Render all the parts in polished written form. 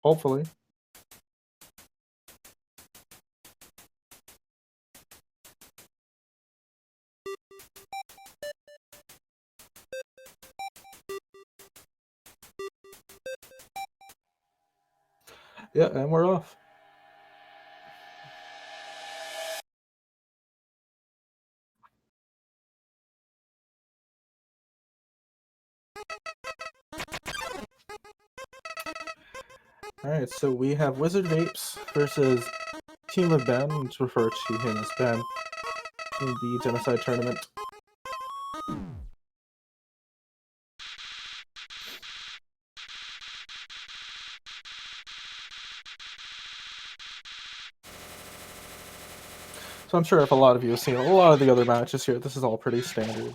Hopefully. Yeah, and we're off. Alright, so we have WizardVapes versus Team of Ben, which refer to him as Ben, in the Genocide tournament. So I'm sure if a lot of you have seen a lot of the other matches here, this is all pretty standard.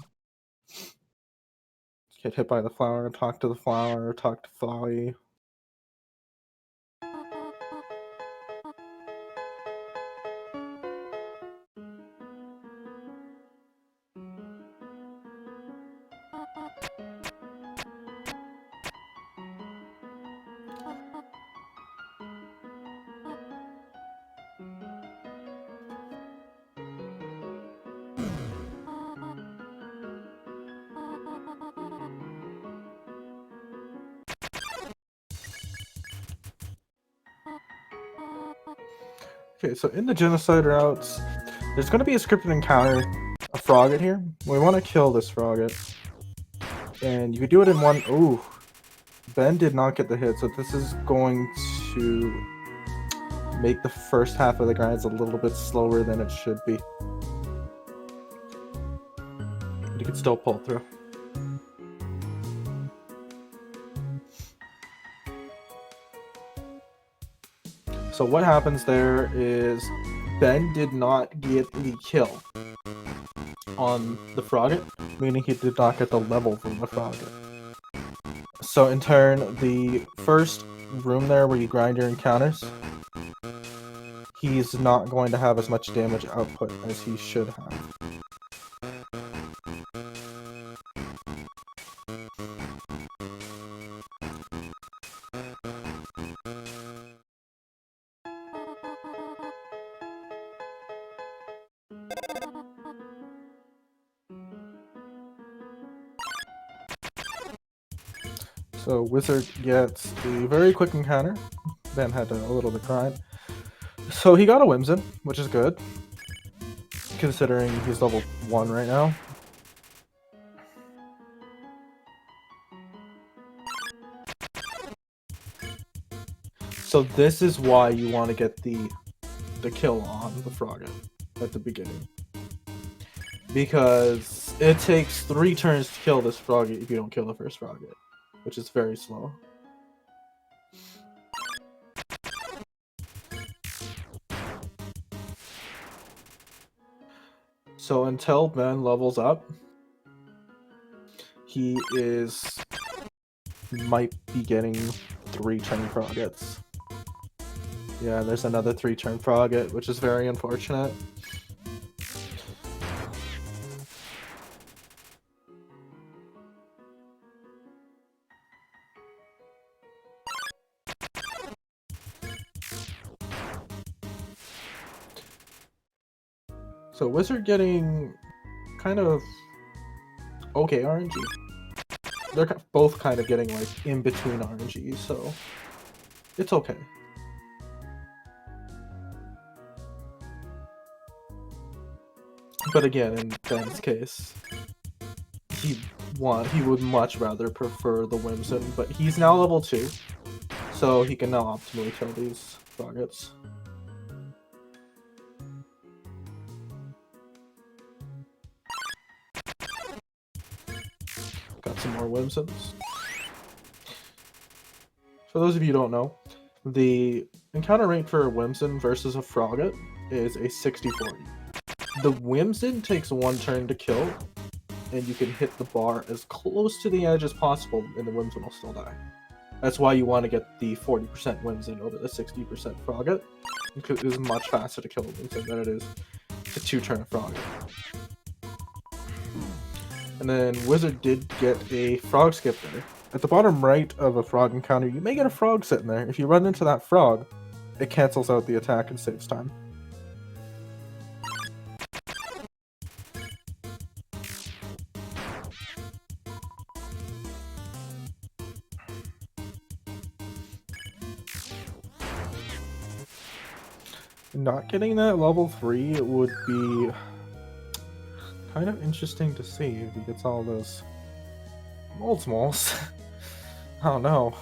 Get hit by the flower, talk to the flower, talk to Flowey. Okay, so in the Genocide routes, there's going to be a scripted encounter, a Frogget here. We want to kill this Frogget. And you could do it in one... Ooh. Ben did not get the hit, so this is going to make the first half of the grinds a little bit slower than it should be. But you can still pull through. So what happens there is Ben did not get the kill on the Frogget, meaning he did not get the level from the Frogget. So in turn, the first room there where you grind your encounters, he's not going to have as much damage output as he should have. So Wizard gets a very quick encounter. Ben had a little bit grind. So he got a Whimsin, which is good, considering he's level 1 right now. So this is why you want to get the kill on the Frogget at the beginning. Because it takes 3 turns to kill this Frogget if you don't kill the first Frogget, which is very slow. So until Ben levels up, he might be getting 3 turn Froggets. Yeah, there's another 3 turn Frogget, which is very unfortunate. So Wizard getting kind of okay RNG. They're both kind of getting like in between RNG, so it's okay. But again, in Ben's case, he would much rather prefer the Whimsin, but he's now level 2, so he can now optimally kill these Froggets. Got some more Whimsins. For those of you who don't know, the encounter rate for a Whimsin versus a Frogget is a 60-40. The Whimsin takes 1 turn to kill, and you can hit the bar as close to the edge as possible, and the Whimsin will still die. That's why you want to get the 40% Whimsin over the 60% Frogget, because it is much faster to kill a Whimsin than it is to 2-turn Frogget. And then Wizard did get a Frog Skip there, At the bottom right of a frog encounter, you may get a frog sitting there. If you run into that frog, it cancels out the attack and saves time. Not getting that level 3 would be kind of interesting to see if he gets all those moles. I don't know.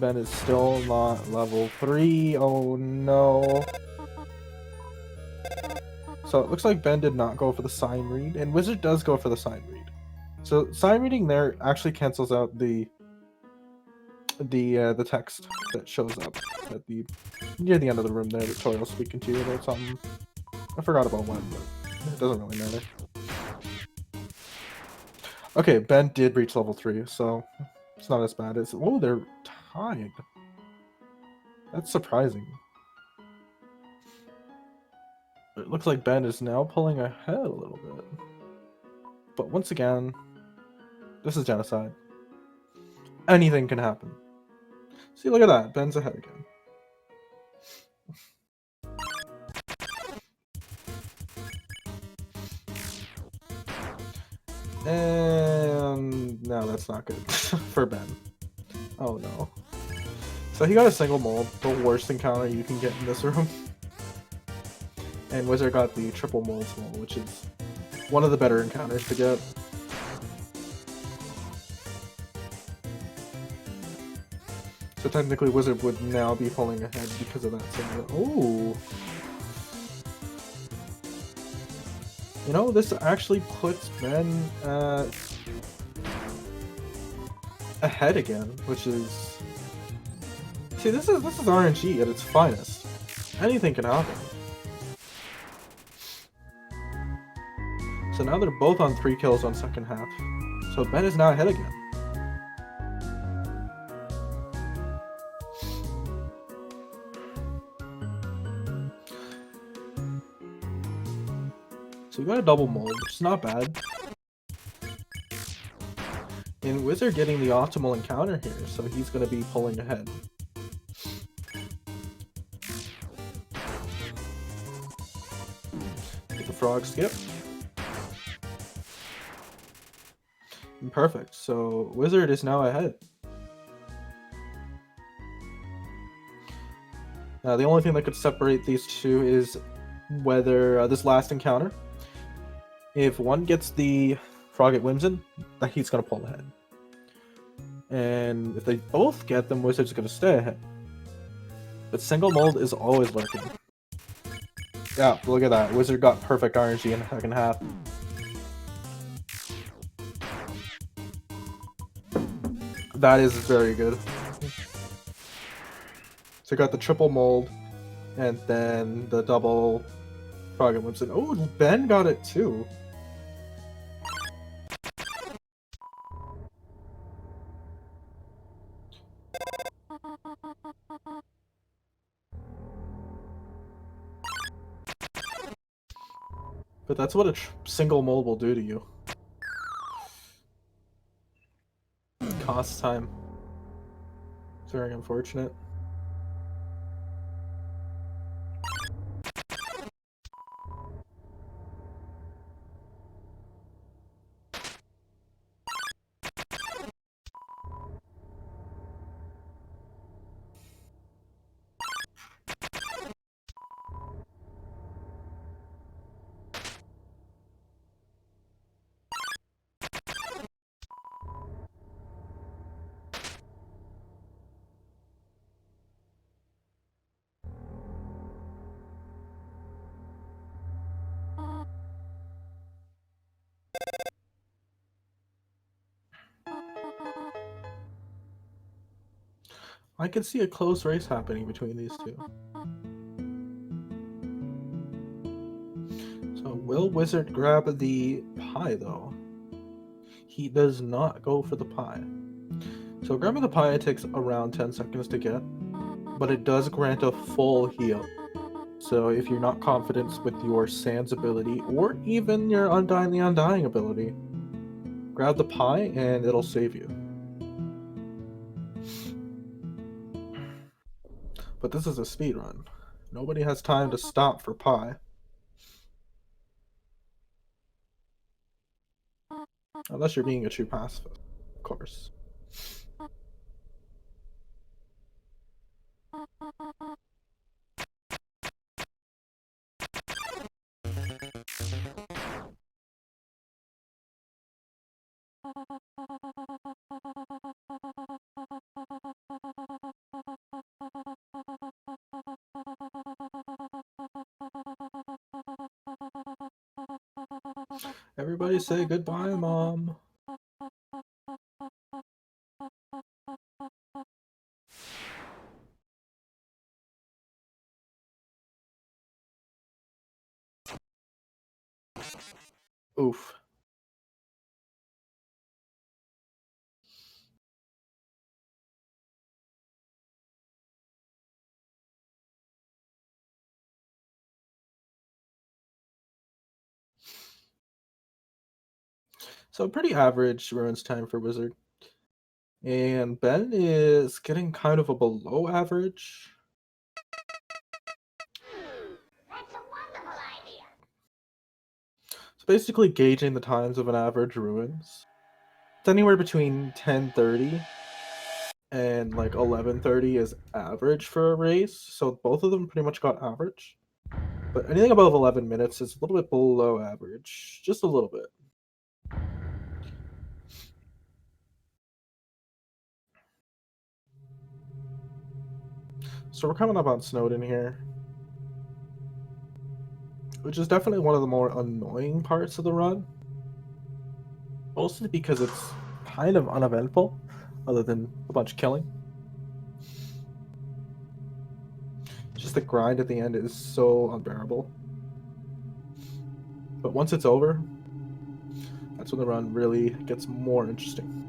Ben is still not level 3. Oh no. So it looks like Ben did not go for the sign read, and Wizard does go for the sign read. So sign reading there actually cancels out the text that shows up at the near the end of the room there that Toriel's speaking to you about something. I forgot about when, but it doesn't really matter. Okay, Ben did reach level 3, so it's not as bad as... Oh, they're tied. That's surprising. It looks like Ben is now pulling ahead a little bit. But once again, this is Genocide. Anything can happen. See, look at that. Ben's ahead again. And no, that's not good for Ben. Oh no. So he got a single mold, the worst encounter you can get in this room. And Wizard got the triple mold mold, which is one of the better encounters to get. So technically Wizard would now be pulling ahead because of that single. Ooh. You know, this actually puts Ben ahead again, which is... See, this is RNG at its finest. Anything can happen. So now they're both on 3 kills on second half. So Ben is now ahead again. So we got a double mold, which is not bad. And Wizard getting the optimal encounter here, so he's going to be pulling ahead. Get the frog skip. Perfect, so Wizard is now ahead. Now the only thing that could separate these two is whether this last encounter, if one gets the frog at Whimsin, he's going to pull ahead. And if they both get them, Wizard's going to stay ahead. But single mold is always lurking. Yeah, look at that. Wizard got perfect RNG in the second half. That is very good. So got the triple mold, and then the double frog and Whimsin. Oh, Ben got it too. But that's what a single mold will do to you. Costs time. It's very unfortunate. I can see a close race happening between these two. So will Wizard grab the pie though? He does not go for the pie. So grabbing the pie takes around 10 seconds to get, but it does grant a full heal. So if you're not confident with your Sans ability, or even your Undying the Undying ability, grab the pie and it'll save you. But this is a speedrun. Nobody has time to stop for pie. Unless you're being a true pacifist, of course. Everybody say goodbye, Mom. Oof. So pretty average ruins time for Wizard. And Ben is getting kind of a below average. That's a wonderful idea. So basically gauging the times of an average ruins. It's anywhere between 10:30 and like 11:30 is average for a race. So both of them pretty much got average. But anything above 11 minutes is a little bit below average. Just a little bit. So we're coming up on Snowden here, which is definitely one of the more annoying parts of the run. Mostly because it's kind of uneventful, other than a bunch of killing. Just the grind at the end is so unbearable. But once it's over, that's when the run really gets more interesting.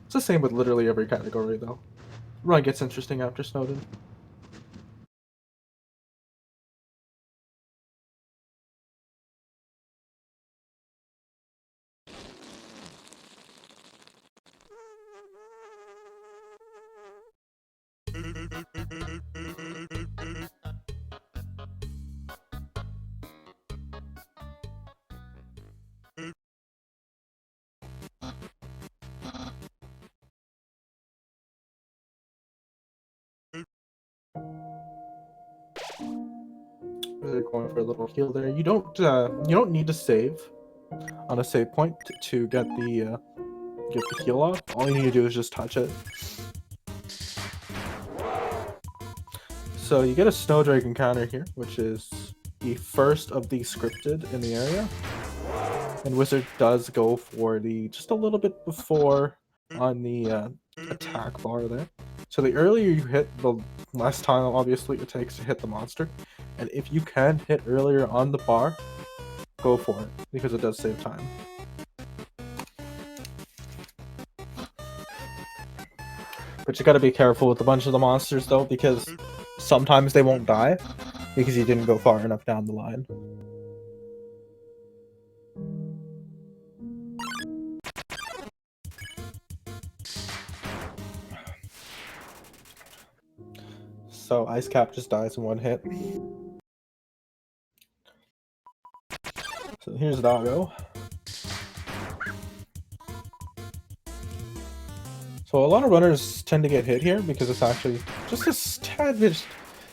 It's the same with literally every category, though. The run gets interesting after Snowden. Really going for a little heal there. You don't need to save on a save point to get the heal off. All you need to do is just touch it. So you get a Snowdrake encounter here, which is the first of the scripted in the area. And Wizard does go for the just a little bit before on the attack bar there. So the earlier you hit, the less time obviously it takes to hit the monster. And if you can hit earlier on the bar, go for it, because it does save time. But you gotta be careful with a bunch of the monsters though, because sometimes they won't die because you didn't go far enough down the line. So Ice Cap just dies in one hit. So here's Doggo. So a lot of runners tend to get hit here because it's actually just a tad bit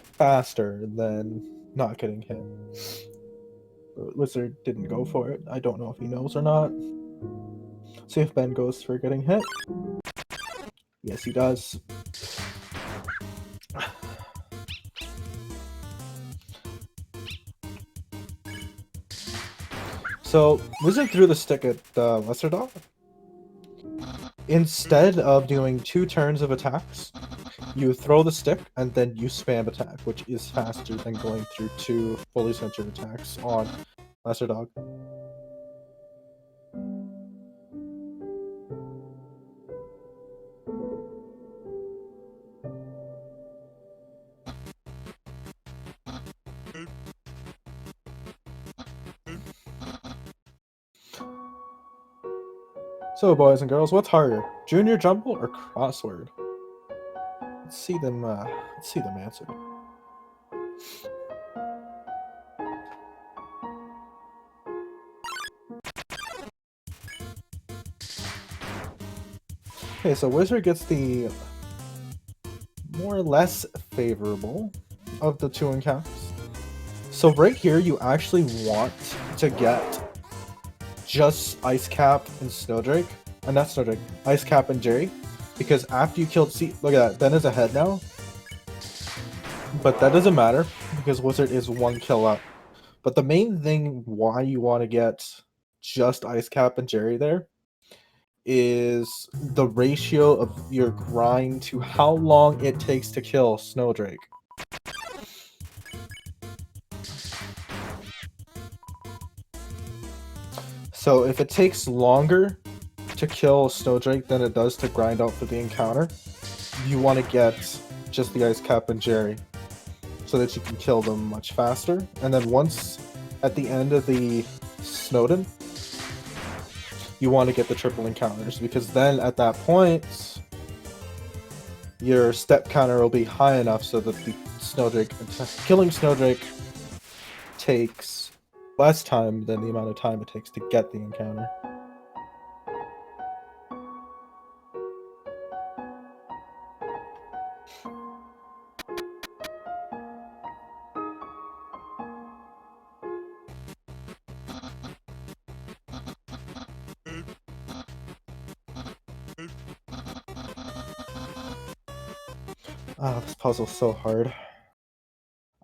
faster than not getting hit. But Wizard didn't go for it. I don't know if he knows or not. See if Ben goes for getting hit. Yes, he does. So Wizard threw the stick at Lesser Dog. Instead of doing 2 turns of attacks, you throw the stick and then you spam attack, which is faster than going through 2 fully centered attacks on Lesser Dog. So, boys and girls, what's harder, Junior Jumble or Crossword? Let's see them answer. Okay, so Wizard gets the more or less favorable of the two encounters. So right here, you actually want to get just Ice Cap and Snowdrake. Not Snowdrake, Ice Cap and Jerry. Because after you killed look at that, Ben is ahead now. But that doesn't matter, because Wizard is one kill up. But the main thing why you want to get just Ice Cap and Jerry there is the ratio of your grind to how long it takes to kill Snowdrake. So if it takes longer to kill Snowdrake than it does to grind out for the encounter, you want to get just the Ice Cap and Jerry so that you can kill them much faster. And then once at the end of the Snowden, you want to get the triple encounters, because then at that point your step counter will be high enough so that the killing Snowdrake takes less time than the amount of time it takes to get the encounter. Oh, this puzzle's so hard.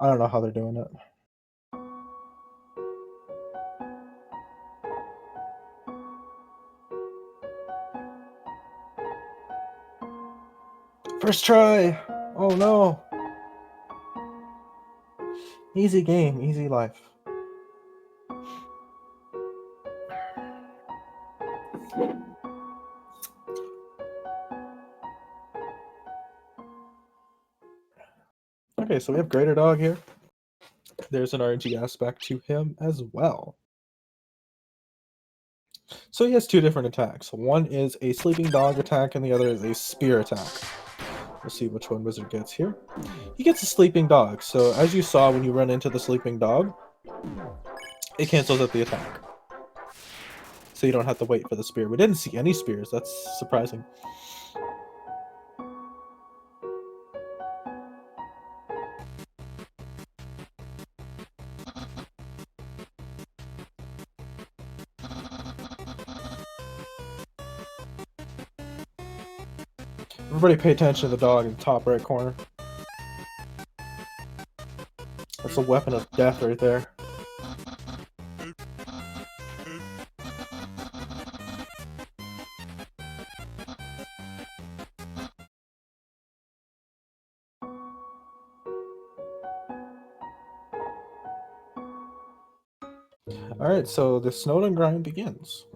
I don't know how they're doing it. First try! Oh no! Easy game, easy life. Okay, so we have Greater Dog here. There's an RNG aspect to him as well. So he has two different attacks. One is a Sleeping Dog attack and the other is a Spear attack. We'll see which one Wizard gets here. He gets a Sleeping Dog, so as you saw when you run into the Sleeping Dog, it cancels out the attack. So you don't have to wait for the Spear. We didn't see any Spears, that's surprising. Everybody pay attention to the dog in the top right corner. That's a weapon of death right there. Alright, so the Snowden grind begins.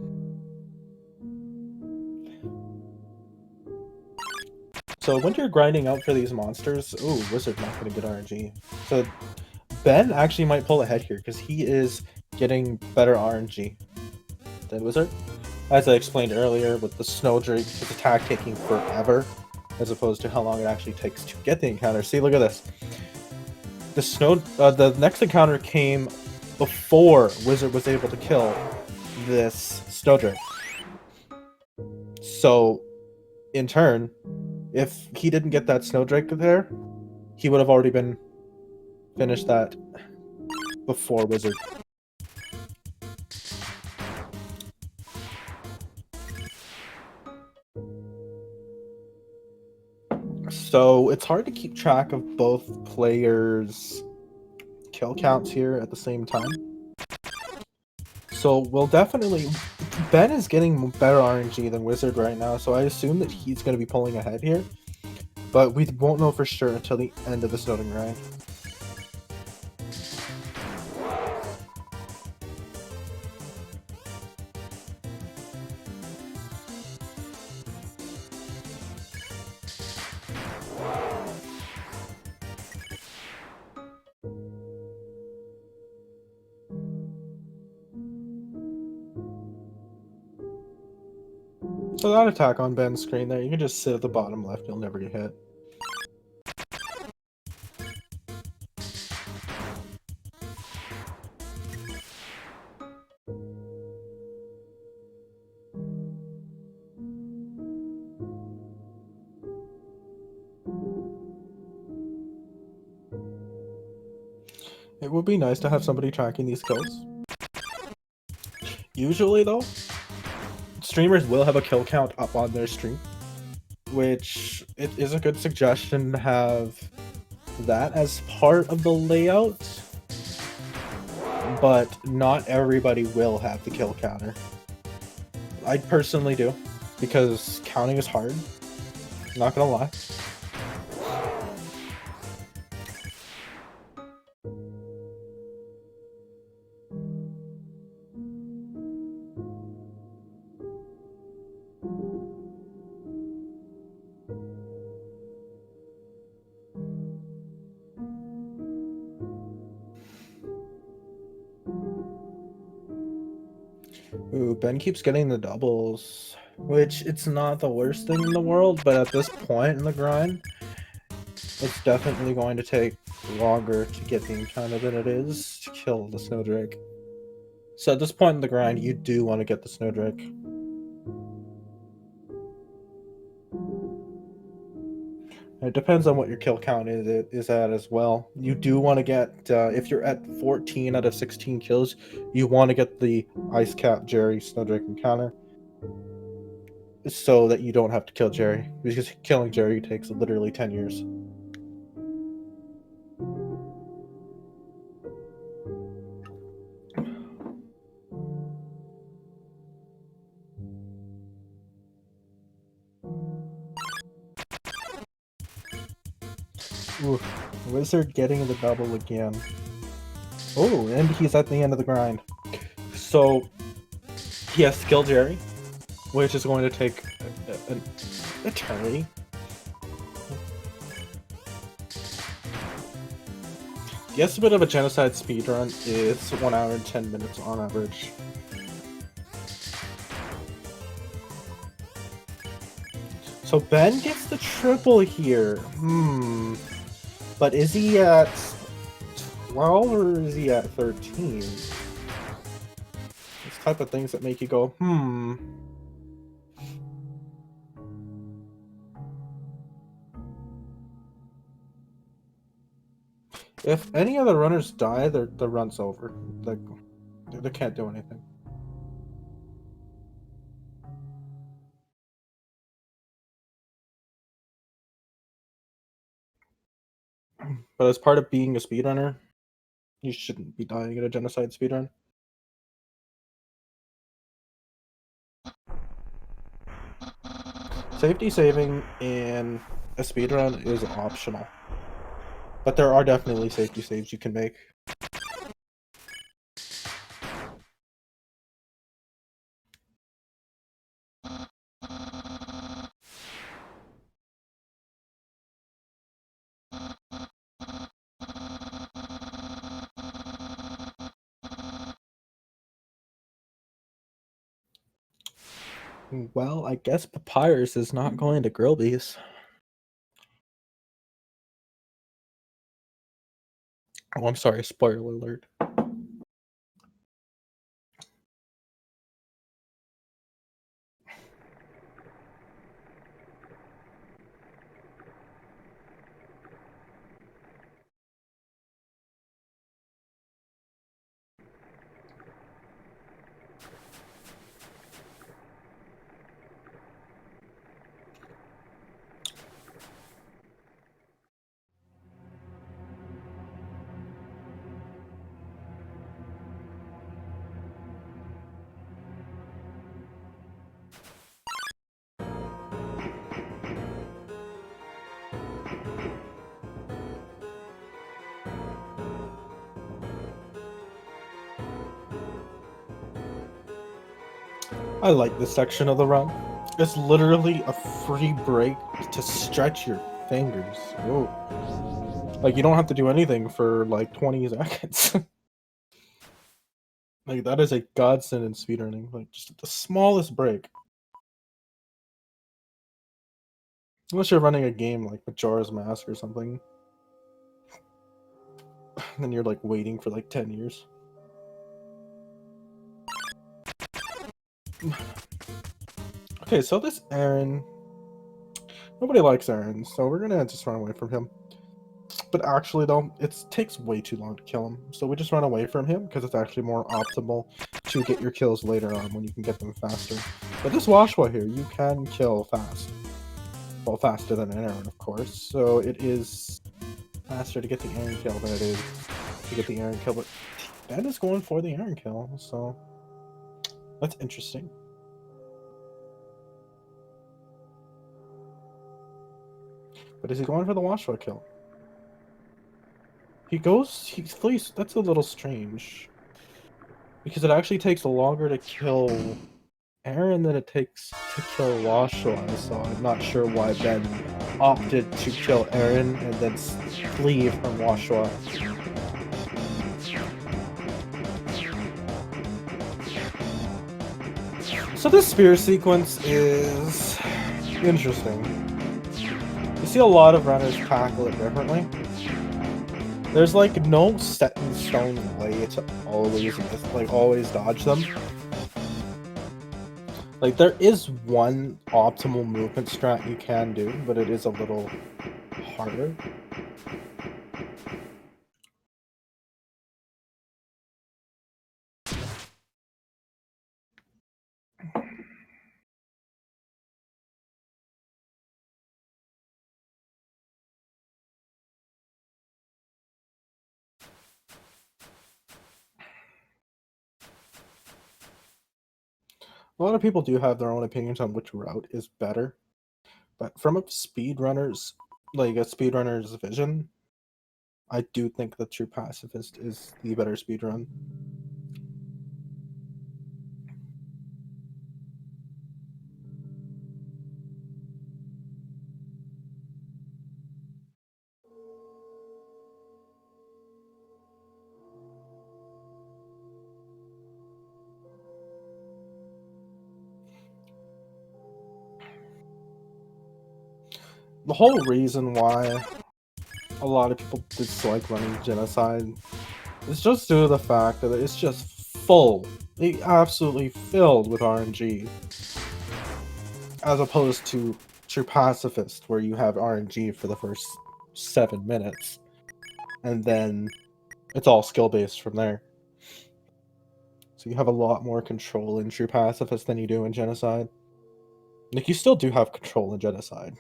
So when you're grinding out for these monsters, ooh, Wizard not gonna get RNG. So Ben actually might pull ahead here because he is getting better RNG than Wizard. As I explained earlier, with the Snowdrake, his attack taking forever, as opposed to how long it actually takes to get the encounter. See, look at this. The next encounter came before Wizard was able to kill this Snowdrake. So, in turn, if he didn't get that Snowdrake there, he would have already been finished that before Wizard. So it's hard to keep track of both players' kill counts here at the same time. So we'll definitely... Ben is getting better RNG than Wizard right now, so I assume that he's going to be pulling ahead here. But we won't know for sure until the end of the Snowden grind. So that attack on Ben's screen there, you can just sit at the bottom left, you'll never get hit. It would be nice to have somebody tracking these kills. Usually though, streamers will have a kill count up on their stream, which it is a good suggestion to have that as part of the layout, but not everybody will have the kill counter. I personally do, because counting is hard, not gonna lie. Ooh, Ben keeps getting the doubles, which it's not the worst thing in the world, but at this point in the grind, it's definitely going to take longer to get the encounter than it is to kill the Snowdrake. So at this point in the grind, you do want to get the Snowdrake. It depends on what your kill count is at as well. You do want to get, if you're at 14 out of 16 kills, you want to get the Ice Cap Jerry Snowdrake encounter, so that you don't have to kill Jerry, because killing Jerry takes literally 10 years. Ooh, Wizard getting the double again. Oh, and he's at the end of the grind. So he has to kill Jerry, which is going to take an eternity. The estimate of a Genocide speedrun is 1 hour and 10 minutes on average. So Ben gets the triple here. But is he at 12 or is he at 13? These type of things that make you go, If any of the runners die, the run's over. Like, they can't do anything. But as part of being a speedrunner, you shouldn't be dying in a Genocide speedrun. Safety saving in a speedrun is optional. But there are definitely safety saves you can make. Well, I guess Papyrus is not going to Grillby's. Oh, I'm sorry, spoiler alert. I like this section of the run. It's literally a free break to stretch your fingers. Whoa. Like, you don't have to do anything for like 20 seconds. Like, that is a godsend in speedrunning. Like, just the smallest break. Unless you're running a game like Majora's Mask or something. Then you're like waiting for like 10 years. Okay, so this Aaron... Nobody likes Aaron, so we're gonna just run away from him. But actually though, it takes way too long to kill him. So we just run away from him because it's actually more optimal to get your kills later on when you can get them faster. But this Washwa here, you can kill fast. Well, faster than an Aaron, of course. So it is faster to get the Aaron kill than it is to get the Aaron kill. But Ben is going for the Aaron kill, so that's interesting. But is he going for the Washwa kill? He flees. That's a little strange. Because it actually takes longer to kill Aaron than it takes to kill Washwa, so I'm not sure why Ben opted to kill Aaron and then flee from Washwa. So this spear sequence is interesting. You see a lot of runners tackle it differently. There's like no set in stone way to always dodge them. Like there is one optimal movement strat you can do, but it is a little harder. A lot of people do have their own opinions on which route is better, but from a speedrunner's vision, I do think that True Pacifist is the better speedrun. The whole reason why a lot of people dislike running Genocide is just due to the fact that it's just absolutely filled with RNG. As opposed to True Pacifist, where you have RNG for the first 7 minutes, and then it's all skill-based from there. So you have a lot more control in True Pacifist than you do in Genocide. Like, you still do have control in Genocide.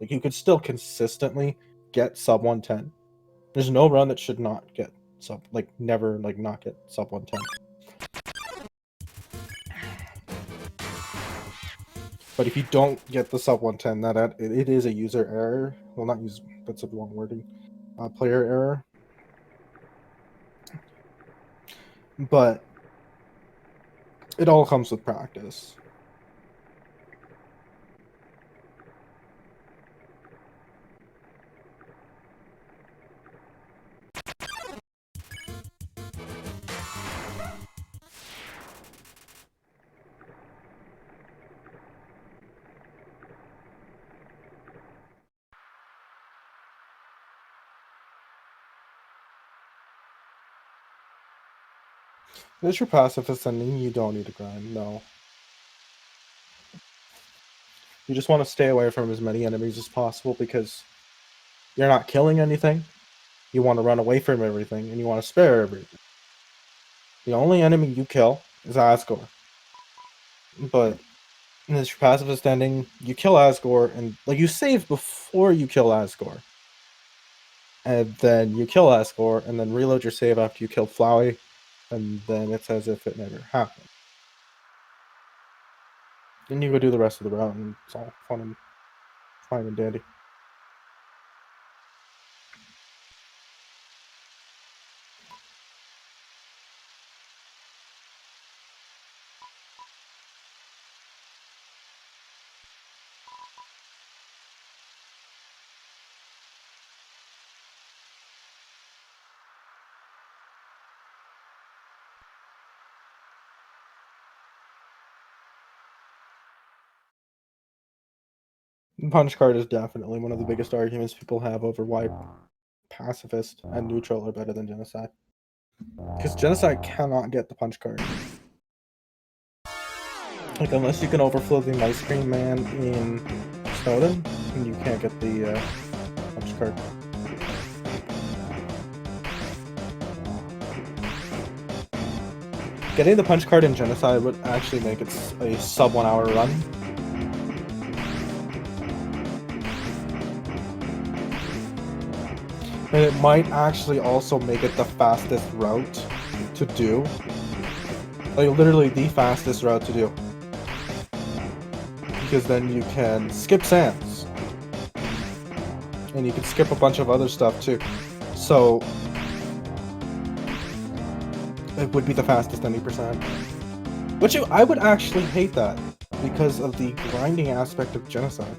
Like, you could still consistently get sub 110. There's no run that should not get never not get sub 110. But if you don't get the sub 110, it is a user error. Well, not user, that's a wrong wording. Player error. But it all comes with practice. If you're pacifist ending, you don't need to grind, no. You just want to stay away from as many enemies as possible because you're not killing anything. You want to run away from everything, and you want to spare everything. The only enemy you kill is Asgore. But in this pacifist ending, you kill Asgore, and you save before you kill Asgore. And then you kill Asgore, and then reload your save after you kill Flowey, and then it's as if it never happened. Then you go do the rest of the route, and it's all fine and dandy. Punch card is definitely one of the biggest arguments people have over why pacifist and neutral are better than genocide. Because genocide cannot get the punch card. Like, unless you can overflow the ice cream man in Snowden, you can't get the punch card. Getting the punch card in genocide would actually make it a sub 1 hour run. And it might actually also make it the fastest route to do. Like, literally the fastest route to do. Because then you can skip sands. And you can skip a bunch of other stuff too. So it would be the fastest any percent. Which I would actually hate that because of the grinding aspect of genocide.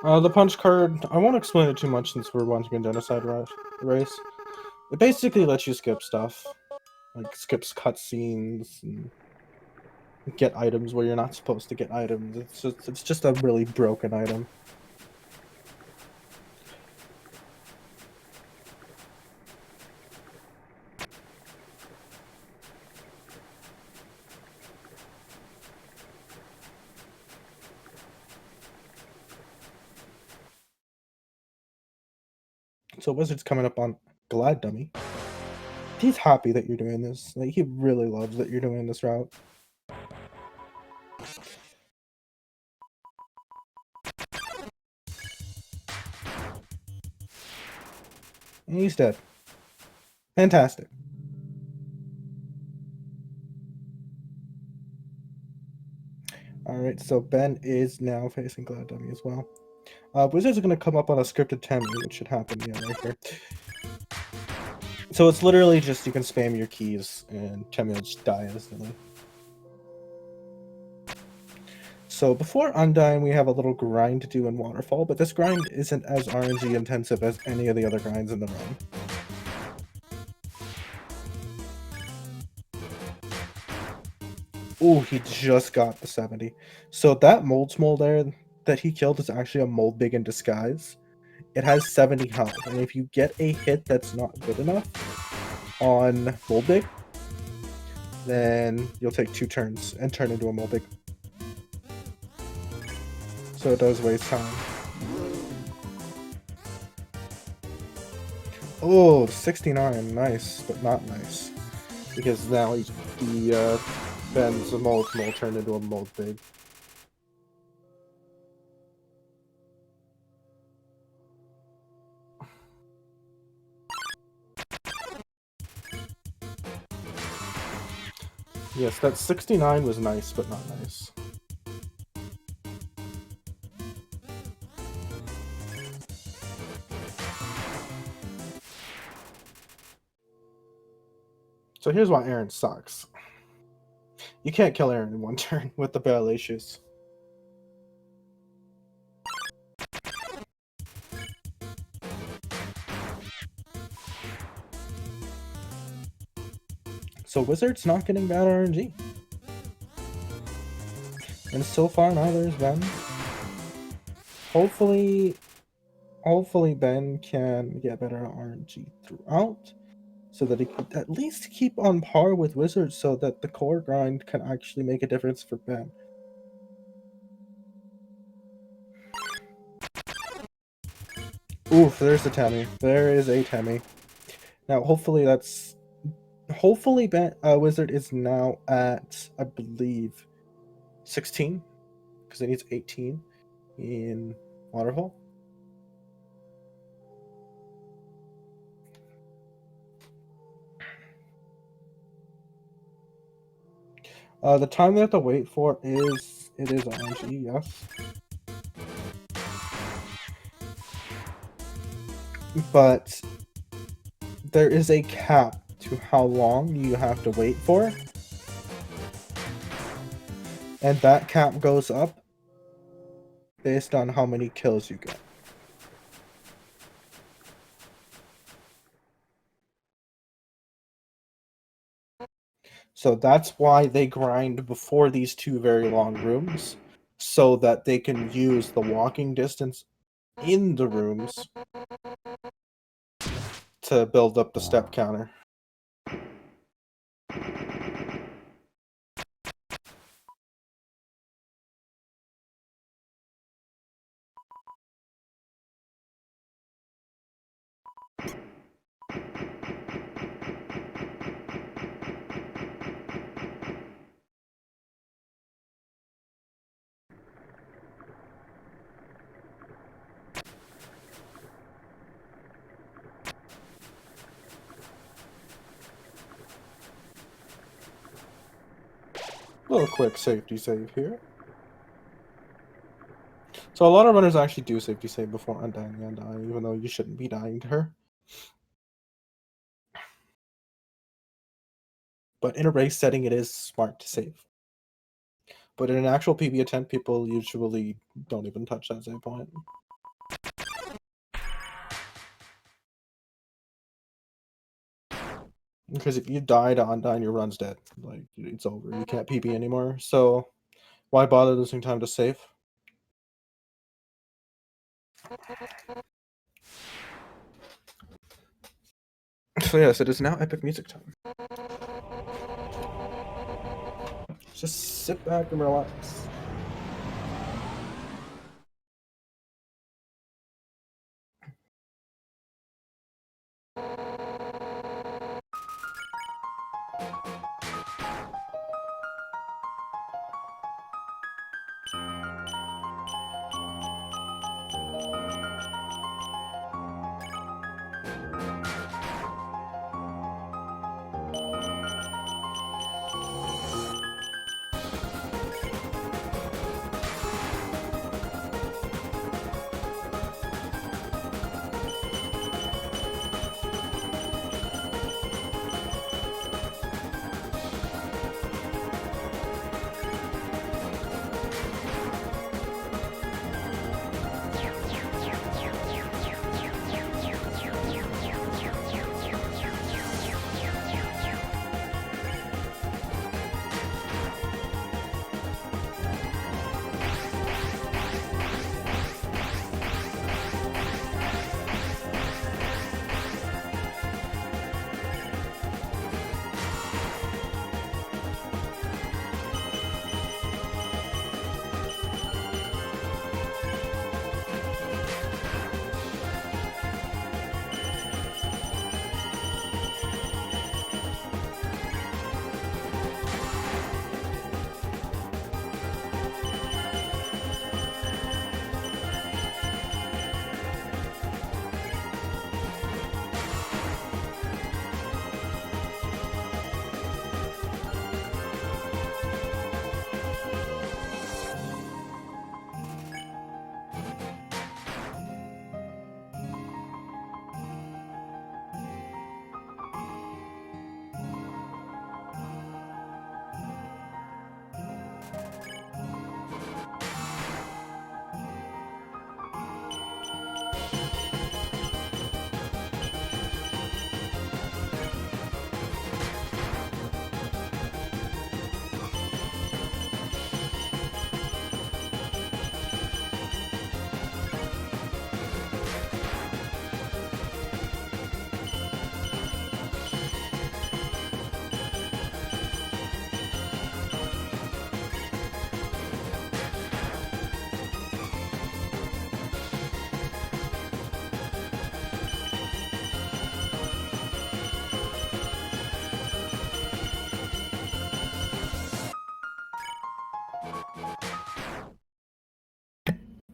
The punch card, I won't explain it too much since we're watching a genocide race. It basically lets you skip stuff. Like, skips cutscenes and get items where you're not supposed to get items. It's just a really broken item. So Wizard's coming up on Glad Dummy. He's happy that you're doing this. Like, he really loves that you're doing this route. And he's dead. Fantastic. Alright, so Ben is now facing Glad Dummy as well. Wizards are going to come up on a scripted Temi, which should happen right here. So it's literally just you can spam your keys and Temi will just die instantly. So before Undyne, we have a little grind to do in Waterfall, but this grind isn't as RNG intensive as any of the other grinds in the run. Ooh, he just got the 70. So that mold smole there that he killed is actually a mold big in disguise. It has 70 health, and if you get a hit that's not good enough on mold big, then you'll take 2 turns and turn into a mold big. So it does waste time. Oh, 69, nice, but not nice. Because now the Ben's a mold small turned into a mold big. Yes, that 69 was nice, but not nice. So here's why Aaron sucks. You can't kill Aaron in 1 turn with the barrel issues. So Wizard's not getting bad RNG. And so far neither is Ben. Hopefully Ben can get better RNG throughout, so that he can at least keep on par with Wizards, so that the core grind can actually make a difference for Ben. Oof, there's the Temi. There is a Temi. Now, hopefully Ben, Wizard is now at, I believe, 16, because it needs 18 in Waterfall. The time they have to wait for is RNG, yes. but there is a cap to how long you have to wait for, and that cap goes up based on how many kills you get. So that's why they grind before these two very long rooms, so that they can use the walking distance in the rooms to build up the step counter. Little quick safety save here. So a lot of runners actually do safety save before undying the Undying, even though you shouldn't be dying to her. But in a race setting, it is smart to save. But in an actual PB attempt, people usually don't even touch that save point. Because if you die to Undyne, your run's dead. Like, it's over. You can't PB anymore. So why bother losing time to save? So yes, it is now epic music time. Just sit back and relax.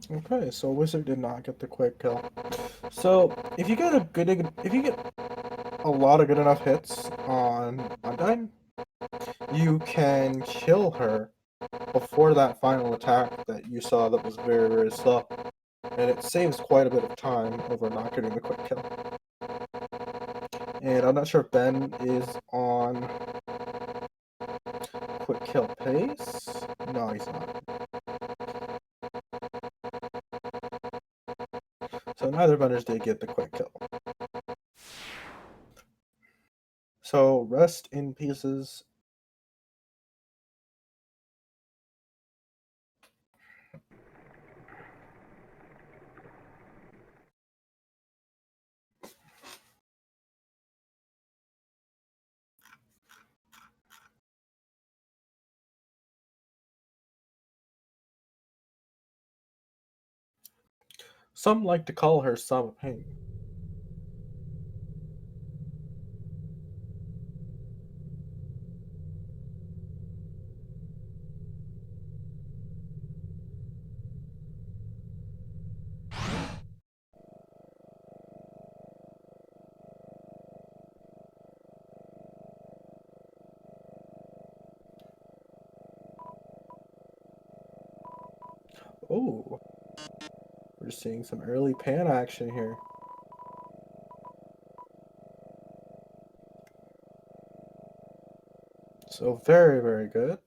Okay, so Wizard did not get the quick kill. So if you get a lot of good enough hits on Undyne, you can kill her before that final attack that you saw that was very, very slow. and it saves quite a bit of time over not getting the quick kill. And I'm not sure if Ben is on quick kill pace. No, he's not. So neither Benders did get the quick kill. So rest in pieces. Some like to call her Sama Pain. Oh, we're seeing some early pan action here. So very, very good.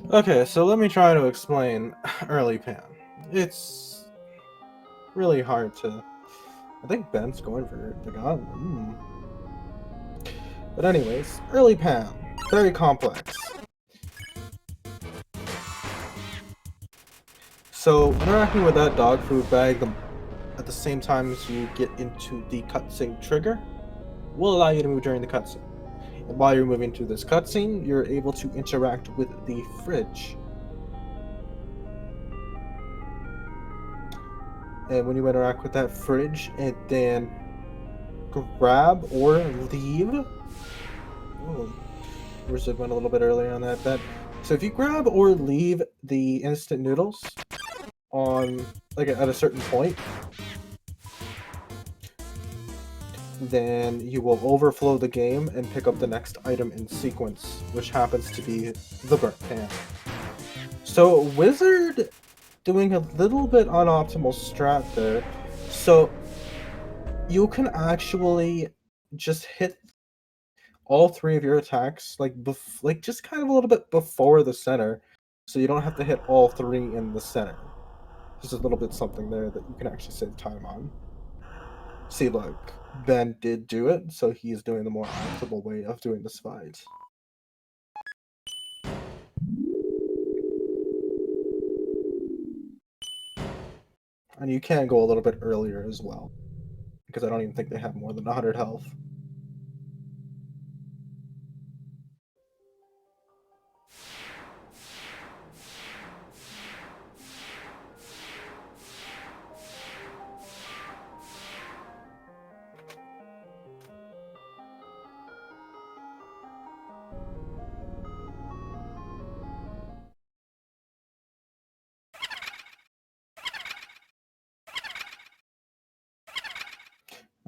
Okay, so let me try to explain early pan. It's really hard to... I think Ben's going for the gun. But anyways, early pan. Very complex. So interacting with that dog food bag at the same time as you get into the cutscene trigger will allow you to move during the cutscene. And while you're moving through this cutscene, you're able to interact with the fridge. And when you interact with that fridge and then grab or leave... Oh, Wizard went a little bit earlier on that bet. So if you grab or leave the instant noodles on like at a certain point, then you will overflow the game and pick up the next item in sequence, which happens to be the burnt pan. So Wizard doing a little bit unoptimal strat there. So you can actually just hit all three of your attacks like just kind of a little bit before the center, so you don't have to hit all three in the center. Just a little bit something there that you can actually save time on. See, look, Ben did do it, so he is doing the more optimal way of doing this fight. And you can go a little bit earlier as well, because I don't even think they have more than 100 health.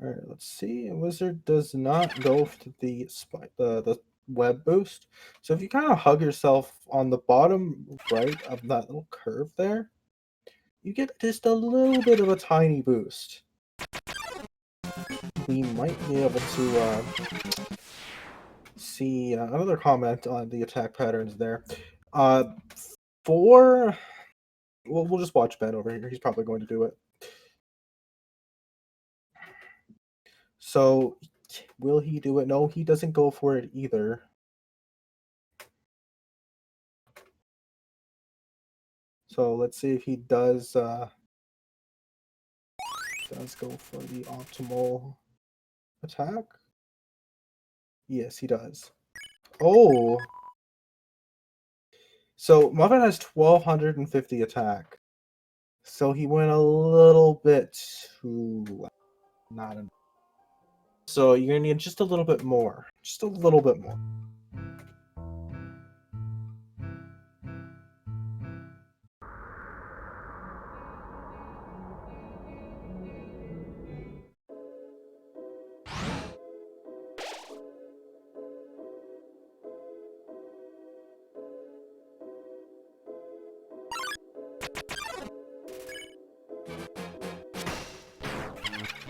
Alright, let's see. Wizard does not go to the web boost. So if you kind of hug yourself on the bottom right of that little curve there, you get just a little bit of a tiny boost. We might be able to see another comment on the attack patterns there. We'll just watch Ben over here. He's probably going to do it. So, will he do it? No, he doesn't go for it either. So let's see if he does go for the optimal attack. Yes, he does. Oh, so Muffin has 1250 attack. So he went a little bit too not enough. So you're gonna need just a little bit more. Just a little bit more.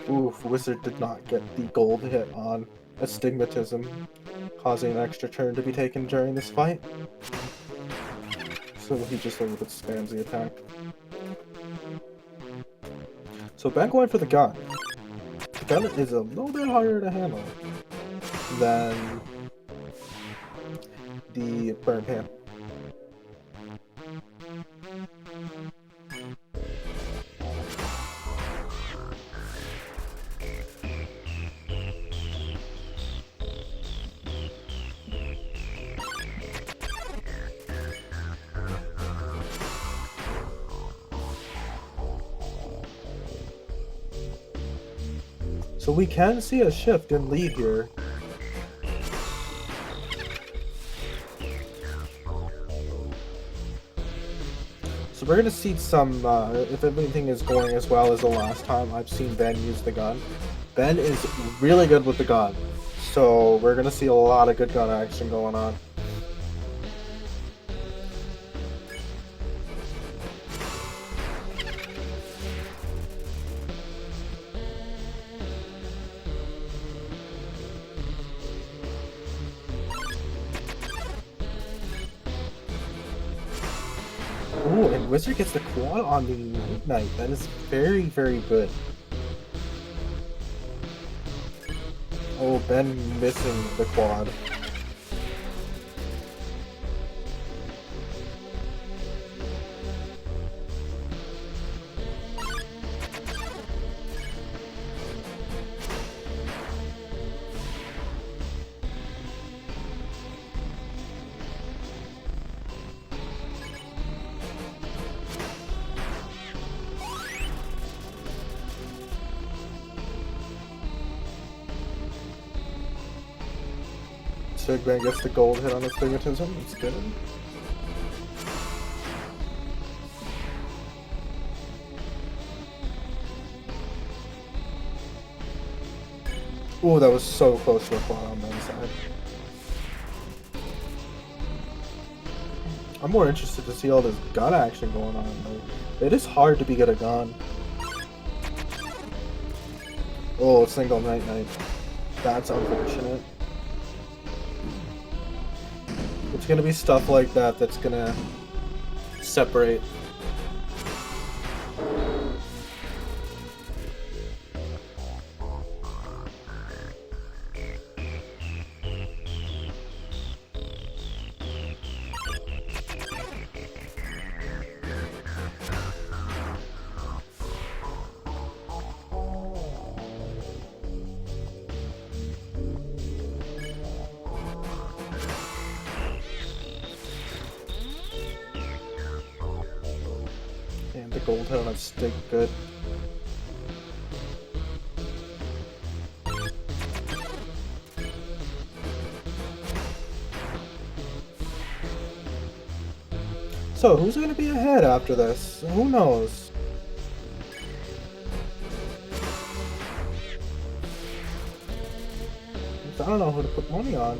Oof, Wizard did not get the gold hit on Astigmatism, causing an extra turn to be taken during this fight. So he just a little bit spams the attack. So Ben going for the gun. The gun is a little bit harder to handle than the burn pan. So we can see a shift in lead here. So we're gonna see some, if everything is going as well as the last time I've seen Ben use the gun. Ben is really good with the gun. So we're gonna see a lot of good gun action going on. Ooh, and Wizard gets the quad on the Knight. That is very, very good. Oh, Ben missing the quad. SpeedGaming gets the gold hit on Astigmatism. It's good. Ooh, that was so close to a quad on that side. I'm more interested to see all this gun action going on. Though. It is hard to be good at gun. Oh, single Knight. That's unfortunate. It's gonna be stuff like that that's gonna separate. And the gold hit on a stick, good. So, who's gonna be ahead after this? Who knows? I don't know who to put money on.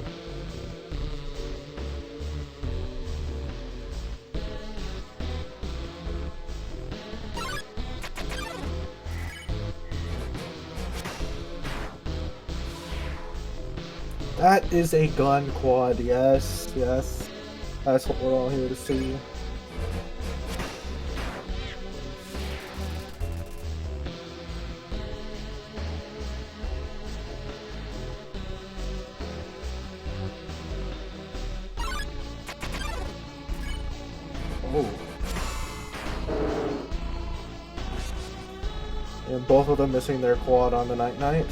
That is a gun quad, yes. That's what we're all here to see. Oh. And both of them missing their quad on the Knight.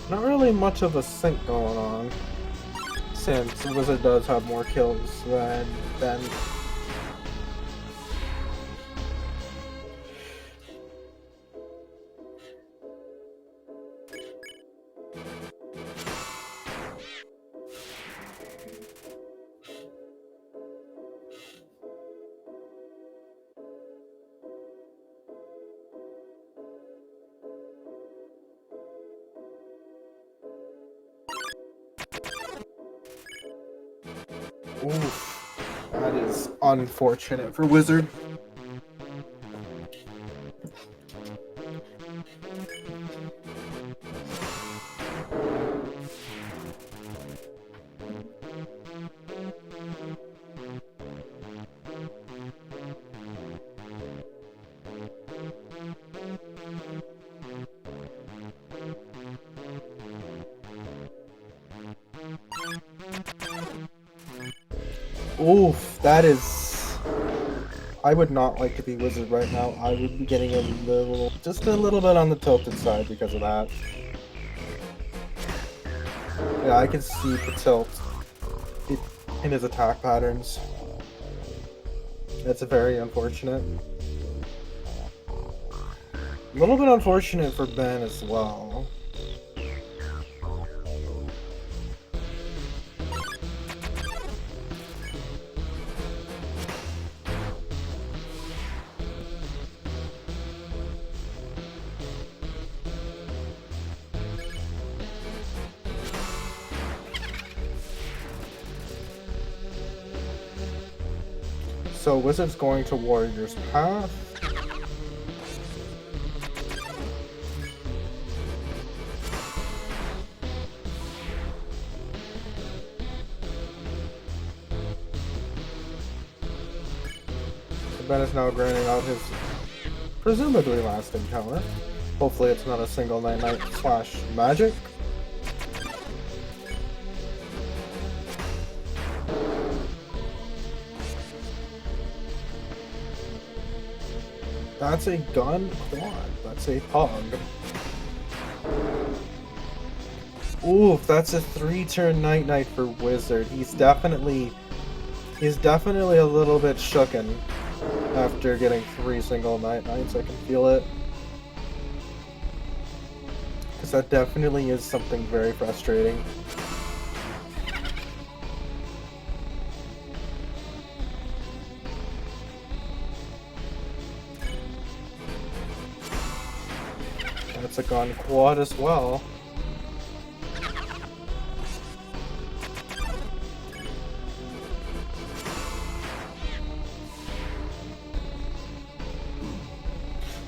Not really much of a sync going on, since Wizard does have more kills than Ben. is unfortunate for Wizard. Oof, that is... I would not like to be Wizard right now. I would be getting a little, just a little bit on the tilted side because of that. Yeah, I can see the tilt in his attack patterns. That's very unfortunate. A little bit unfortunate for Ben as well. So Wizard's going to Warrior's Path. Ben is now grinding out his presumably last encounter. Hopefully it's not a single night slash magic. That's a gun quad. That's a pug. Ooh, that's a 3-turn night for Wizard. He's definitely a little bit shooken after getting 3 single nights. I can feel it. Because that definitely is something very frustrating. That's a gun quad as well.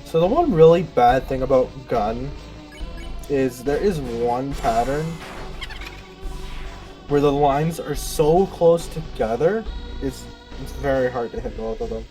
So the one really bad thing about gun is there is one pattern where the lines are so close together, it's very hard to hit both of them.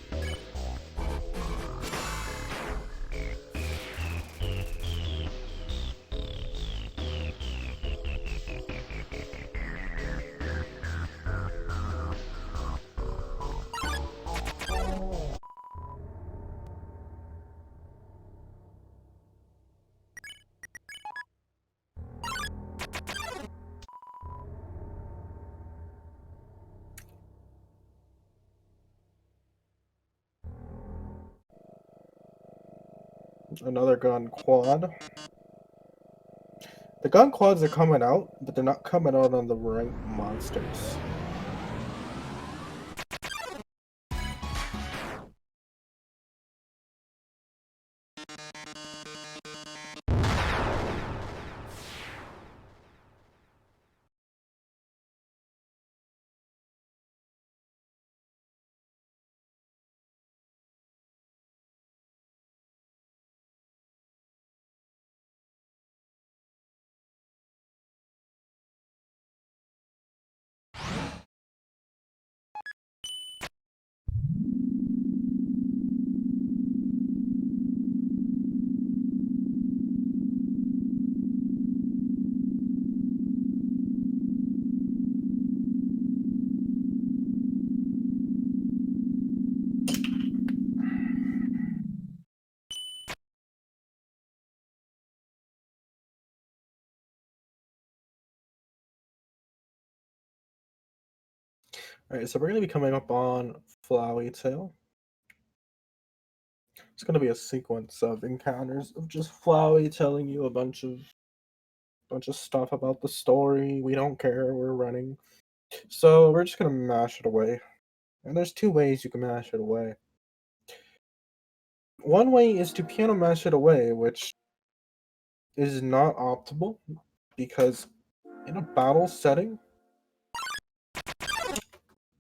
Another gun quad. The gun quads are coming out, but they're not coming out on the right monsters. Alright, so we're going to be coming up on Flowey Tail. It's going to be a sequence of encounters of just Flowey telling you a bunch of stuff about the story. We don't care, we're running. So we're just going to mash it away. And there's 2 ways you can mash it away. One way is to piano mash it away, which is not optimal, because in a battle setting,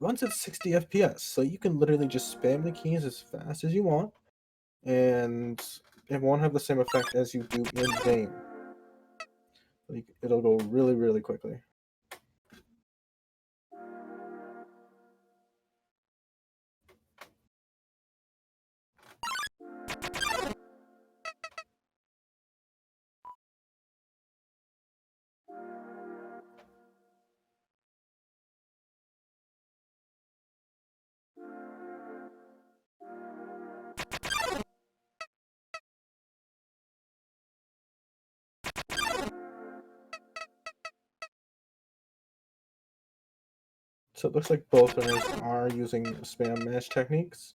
runs at 60 FPS, so you can literally just spam the keys as fast as you want, and it won't have the same effect as you do in game. Like, it'll go really, really quickly. So it looks like both runners are using spam mash techniques.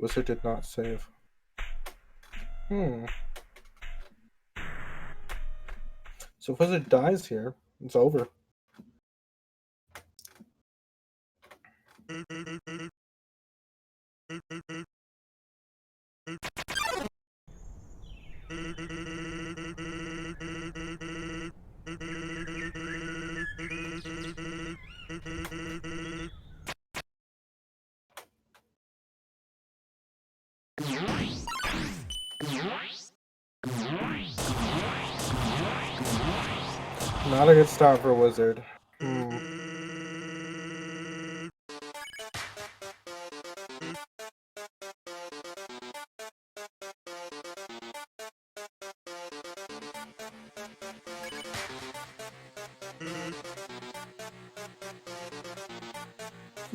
Wizard did not save. So if Wizard dies here, it's over. Not a good start for Wizard.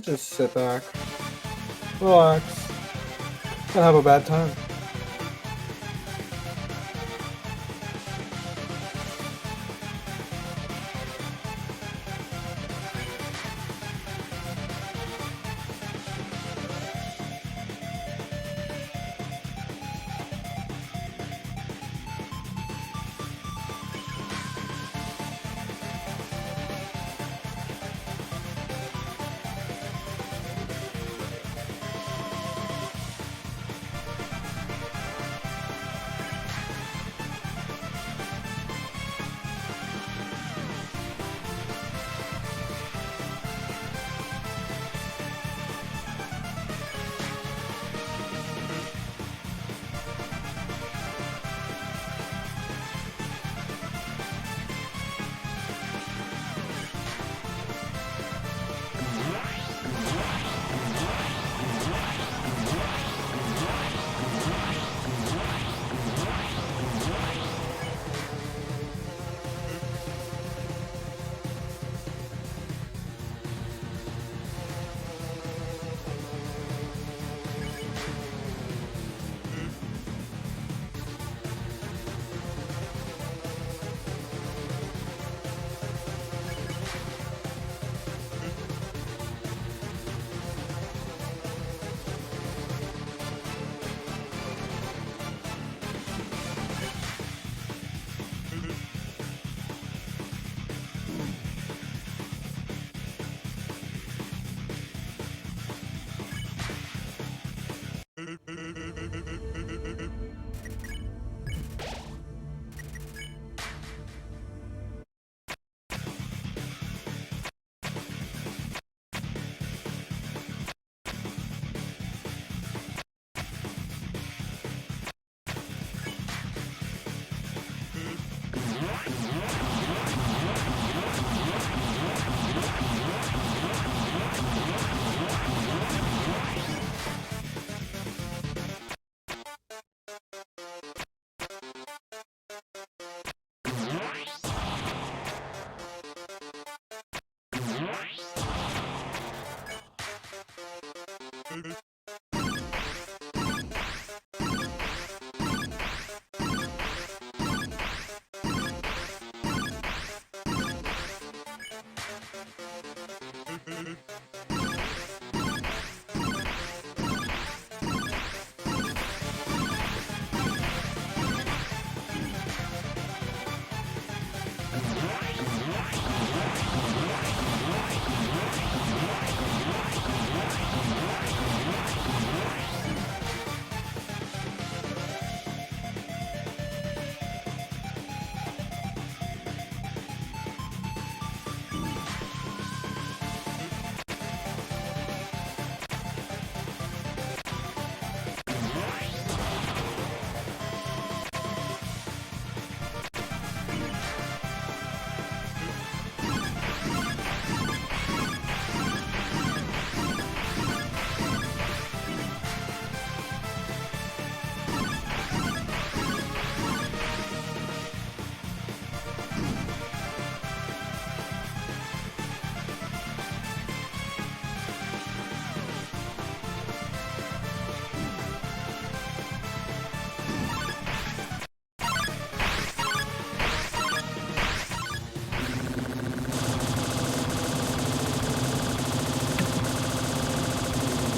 Just sit back, relax, and have a bad time.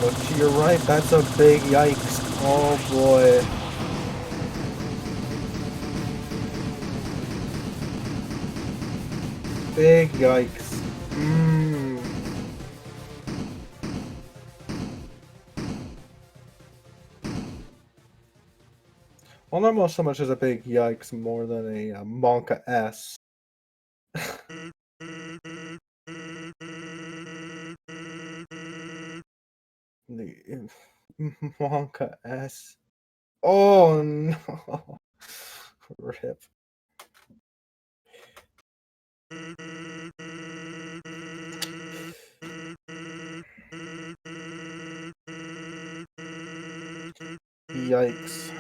Look to your right, that's a big yikes. Oh boy. Big yikes. Well, not so much as a big yikes, more than a Monka S. The Monka S. Oh no. Rip. Yikes.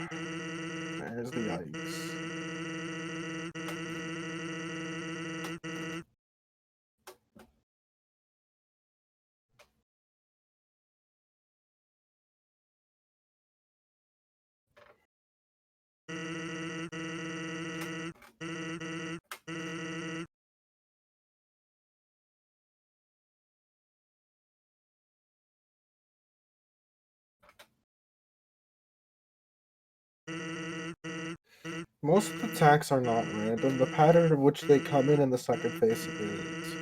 There's the yikes. Most of the attacks are not random. The pattern in which they come in the second phase is.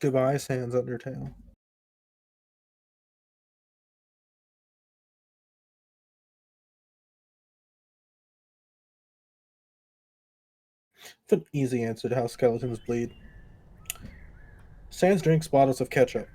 Goodbye, Sans Undertale. It's an easy answer to how skeletons bleed. Sans drinks bottles of ketchup.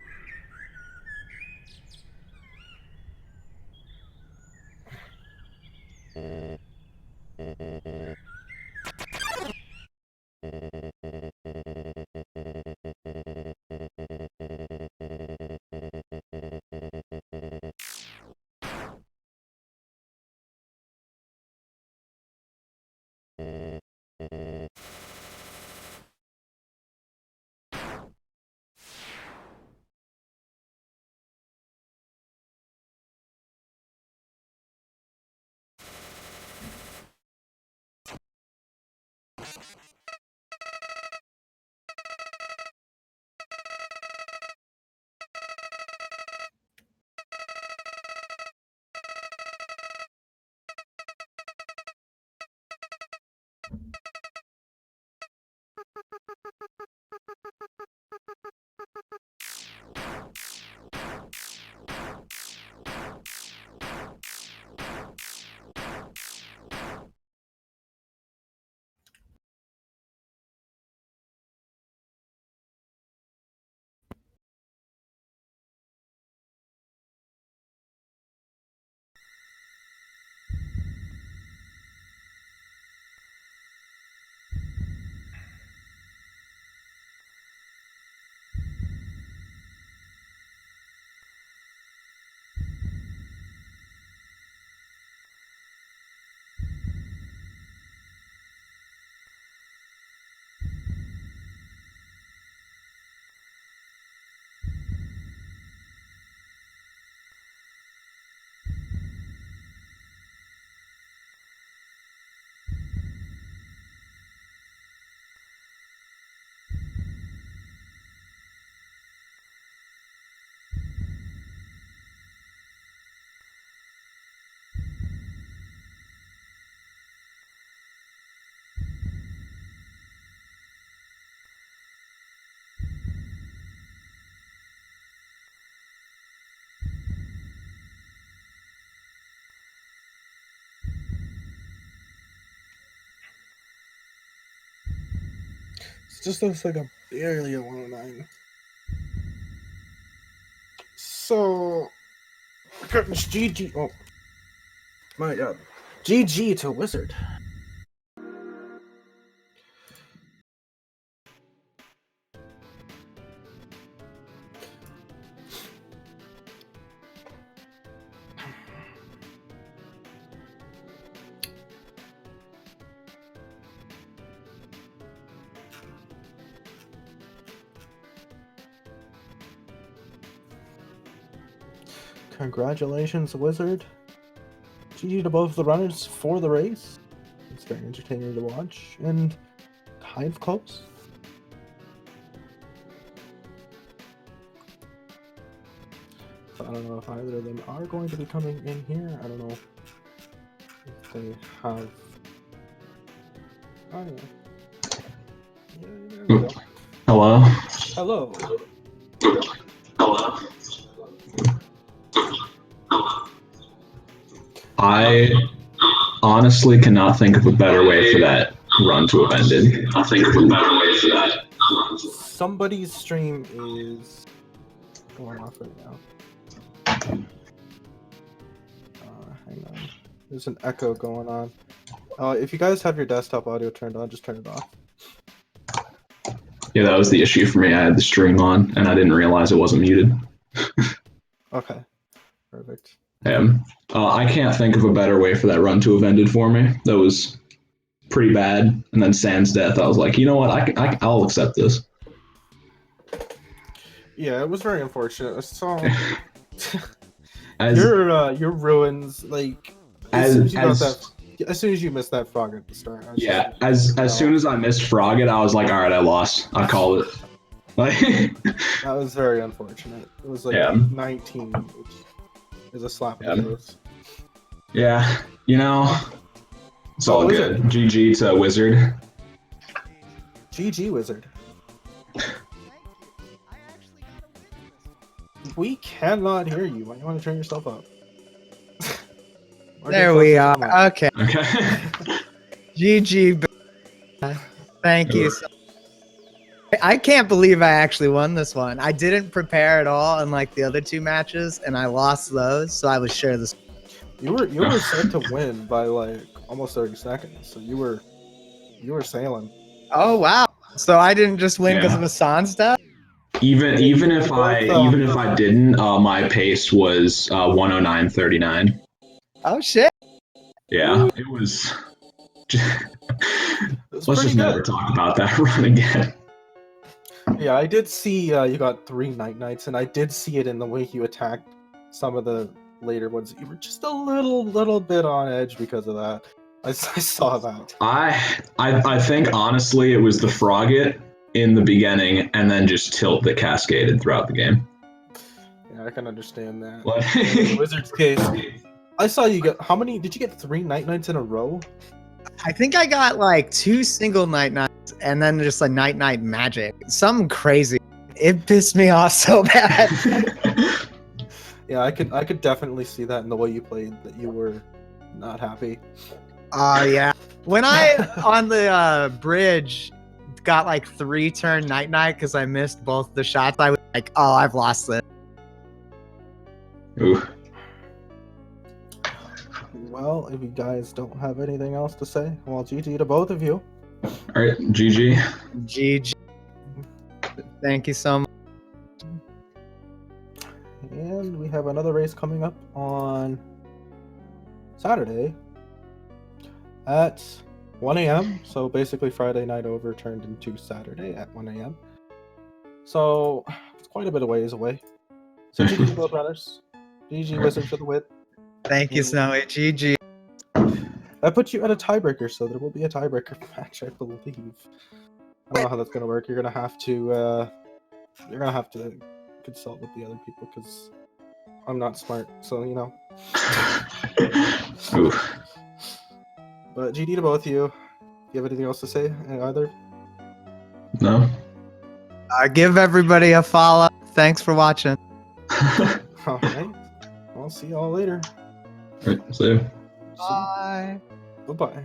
It just looks like a barely a 109. So, GG. Oh, my God. GG to Wizard. Congratulations, Wizard. GG to both the runners for the race. It's very entertaining to watch and kind of close. So I don't know if either of them are going to be coming in here. I don't know if they have. Oh, yeah. Yeah, there we go. Hello? Hello. Hello? I honestly cannot think of a better way for that run to have ended. I think of a better way for that. Somebody's stream is going off right now. Hang on. There's an echo going on. If you guys have your desktop audio turned on, just turn it off. Yeah, that was the issue for me. I had the stream on and I didn't realize it wasn't muted. Okay. Perfect. I can't think of a better way for that run to have ended for me. That was pretty bad. And then Sans death, I was like, you know what? I'll accept this. Yeah, it was very unfortunate. So As your ruins, like as soon as you missed that frog at the start. Yeah, as soon as I missed Frogget, I was like, all right, I lost. I called it. Like, that was very unfortunate. It was like 19, which is a slap in the face. Yeah, you know, it's all good. GG to Wizard. GG Wizard. We cannot hear you. Why do you want to turn yourself up? There we are. Okay. Okay. GG. Thank you. I can't believe I actually won this one. I didn't prepare at all unlike the other two matches, and I lost those, so I was sure this. You were set to win by like almost 30 seconds, so you were sailing. Oh wow! So I didn't just win because Yeah. of Hassan's death. Even if I didn't, my pace was 109.39. Oh shit! Yeah, it was. It's Let's pretty just never good. talk about that run again. Yeah, I did see you got 3 night nights, and I did see it in the way you attacked some of the later ones. You were just a little bit on edge because of that. I saw that. I think honestly it was the Frogget in the beginning, and then just tilt that cascaded throughout the game. Yeah, I can understand that. Like- In the Wizard's case, I saw you get how many? Did you get 3 night nights in a row? I think I got like 2 single night nights, and then just a night magic. Something crazy. It pissed me off so bad. Yeah, I could definitely see that in the way you played, that you were not happy. Oh yeah. When I on the bridge got like 3 turn night because I missed both the shots, I was like, oh, I've lost this. Ooh. Well, if you guys don't have anything else to say, well, GG to both of you. All right, GG. GG. Thank you so much. And we have another race coming up on Saturday at 1 a.m. So basically Friday night over turned into Saturday at 1 a.m. So it's quite a bit of ways away. So GG to both runners. GG Wizard for the win. Thank you, Snowy. GG. That puts you at a tiebreaker, so there will be a tiebreaker match, I believe. I don't know how that's gonna work. You're gonna have to consult with the other people because I'm not smart, so you know. Ooh. But GD to both of you. Do you have anything else to say either? No. Give everybody a follow. Thanks for watching. All right. I'll see y'all later. All right, see you. Bye. Bye bye.